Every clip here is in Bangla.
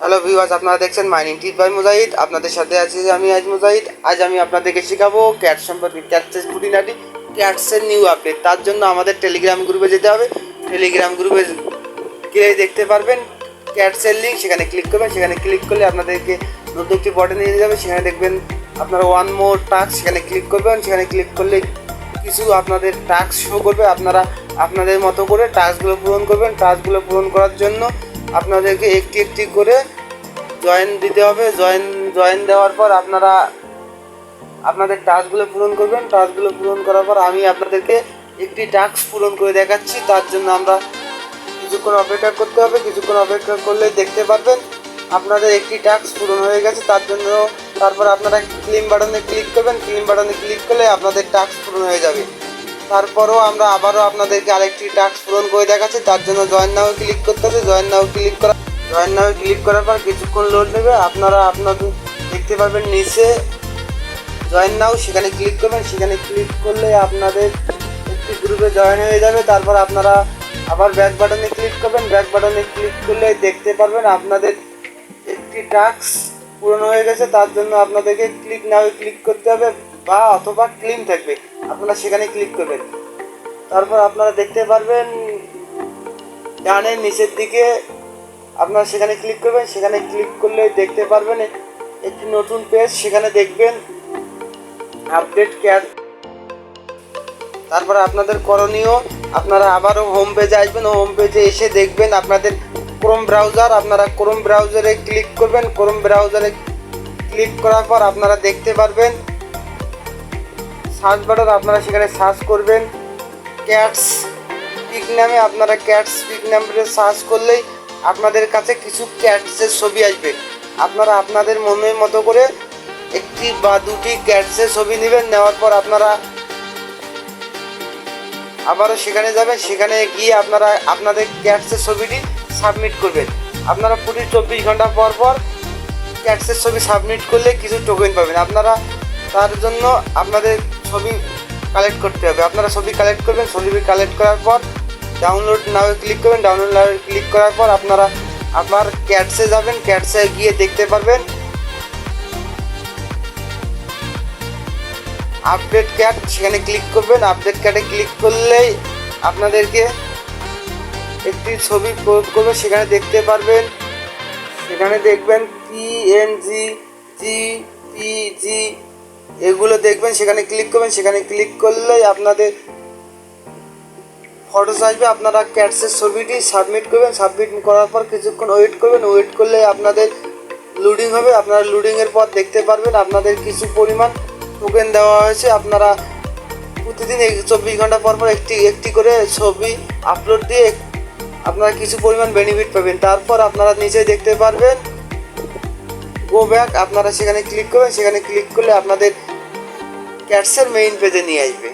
হ্যালো ভিউয়ার্স, আপনারা দেখছেন মাইনিং টিপ বাই মুজাহিদ। আপনাদের সাথে আছি আমি আজ মুজাহিদ। আজ আমি আপনাদেরকে শেখাবো ক্যাট সম্পর্কে, ক্যাটসের খুঁটিনাটি, ক্যাটসের নিউ আপডেট। তার জন্য আমাদের টেলিগ্রাম গ্রুপে যেতে হবে। টেলিগ্রাম গ্রুপে গিয়ে দেখতে পারবেন ক্যাটসের লিঙ্ক, সেখানে ক্লিক করবেন। সেখানে ক্লিক করলে আপনাদেরকে নতুন একটি বটন নিয়ে যাবে। সেখানে দেখবেন আপনারা ওয়ান মোর টাস্ক, সেখানে ক্লিক করবেন। সেখানে ক্লিক করলে কিছু আপনাদের টাস্ক শো করবে। আপনারা আপনাদের মতো করে টাস্কগুলো পূরণ করবেন। টাস্কগুলো পূরণ করার জন্য আপনাদেরকে একটি একটি করে জয়েন দিতে হবে। জয়েন দেওয়ার পর আপনারা আপনাদের টাস্কগুলো পূরণ করবেন। টাস্কগুলো পূরণ করার পর আমি আপনাদেরকে একটি টাস্ক পূরণ করে দেখাচ্ছি। তার জন্য আমরা কিছুক্ষণ অপেক্ষা করতে হবে। কিছুক্ষণ অপেক্ষা করলে দেখতে পারবেন আপনাদের একটি টাস্ক পূরণ হয়ে গেছে। তারপর আপনারা ক্লেম বাটনে ক্লিক করবেন। ক্লেম বাটনে ক্লিক করলে আপনাদের টাস্ক পূরণ হয়ে যাবে। তারপরও আমরা আবারও আপনাদেরকে আরেকটি টাস্ক পূরণ করে দেখাচ্ছি। তার জন্য জয়েন নাও ক্লিক করতে হবে। জয়েন নাও ক্লিক করার পর কিছুক্ষণ লোড নেবে। আপনারা আপনাদের দেখতে পারবেন নিচে জয়েন নাও, সেখানে ক্লিক করবেন। সেখানে ক্লিক করলে আপনাদের একটি গ্রুপে জয়েন হয়ে যাবে। তারপর আপনারা আবার ব্যাক বাটনে ক্লিক করবেন। ব্যাক বাটনে ক্লিক করলে দেখতে পারবেন আপনাদের একটি টাস্ক পূরণ হয়ে গেছে। তার জন্য আপনাদেরকে ক্লিক নাও ক্লিক করতে হবে বা অথবা ক্লেম থাকবে, আপনারা সেখানে ক্লিক করবেন। তারপর আপনারা দেখতে পারবেন ডানের নিচের দিকে আপনারা সেখানে ক্লিক করবেন। সেখানে ক্লিক করলে দেখতে পারবেন একটি নতুন পেজ, সেখানে দেখবেন আপডেট ক্যাট। তারপরে আপনাদের করণীয়, আপনারা আবারও হোম পেজে আসবেন। হোম পেজে এসে দেখবেন আপনাদের ক্রোম ব্রাউজার, আপনারা ক্রোম ব্রাউজারে ক্লিক করবেন। ক্রোম ব্রাউজারে ক্লিক করার পর আপনারা দেখতে পারবেন সার্চ বাটন, আপনারা সেখানে সার্চ করবেন ক্যাটস পিক নামে। আপনারা ক্যাটস পিক নামে সার্চ করলেই আপনাদের কাছে কিছু ক্যাটসের ছবি আসবে। আপনারা আপনাদের মনের মতো করে একটি বা দুটি ক্যাটসের ছবি নেবেন। নেওয়ার পর আপনারা আবারও সেখানে যাবেন। সেখানে গিয়ে আপনারা আপনাদের ক্যাটসের ছবিটি সাবমিট করবেন। আপনারা প্রতি 24 ঘন্টা পর পর ক্যাটসের ছবি সাবমিট করলে কিছু টোকেন পাবেন। আপনারা তার জন্য আপনাদের ছবি কালেক্ট করতে হবে। আপনারা ছবি কালেক্ট করবেন। ছবি কালেক্ট করার পর ডাউনলোড নাও ক্লিক করবেন। ডাউনলোড নাও ক্লিক করার পর আপনারা আবার ক্যাটসে যাবেন। ক্যাটসে গিয়ে দেখতে পারবেন আপডেট ক্যাট, সেখানে ক্লিক করবেন। আপডেট ক্যাটে ক্লিক করলেই আপনাদেরকে একটি ছবি প্রয়োগ করবে। সেখানে দেখতে পারবেন, সেখানে দেখবেন পিএনজি, জিপিজি এগুলো দেখবেন। সেখানে ক্লিক করবেন। সেখানে ক্লিক করলেই আপনাদের ফটোস আসবে। আপনারা ক্যাটসের ছবিটি সাবমিট করবেন। সাবমিট করার পর কিছুক্ষণ ওয়েট করবেন। ওয়েট করলে আপনাদের লোডিং হবে। আপনারা লোডিংয়ের পর দেখতে পারবেন আপনাদের কিছু পরিমাণ টোকেন দেওয়া হয়েছে। আপনারা প্রতিদিন 24 ঘন্টা পর পর একটি করে ছবি আপলোড দিয়ে আপনারা কিছু পরিমাণ বেনিফিট পাবেন। তারপর আপনারা নিচে দেখতে পারবেন গো ব্যাক, আপনারা সেখানে ক্লিক করবেন। সেখানে ক্লিক করলে আপনাদের ক্যাটসের মেইন পেজে নিয়ে আসবে।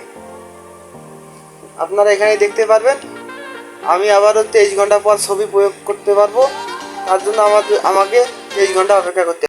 আপনারা এখানে দেখতে পারবেন আমি আবারও 23 ঘন্টা পর ছবি প্রয়োগ করতে পারবো। তার জন্য আমাকে 23 ঘন্টা অপেক্ষা করতে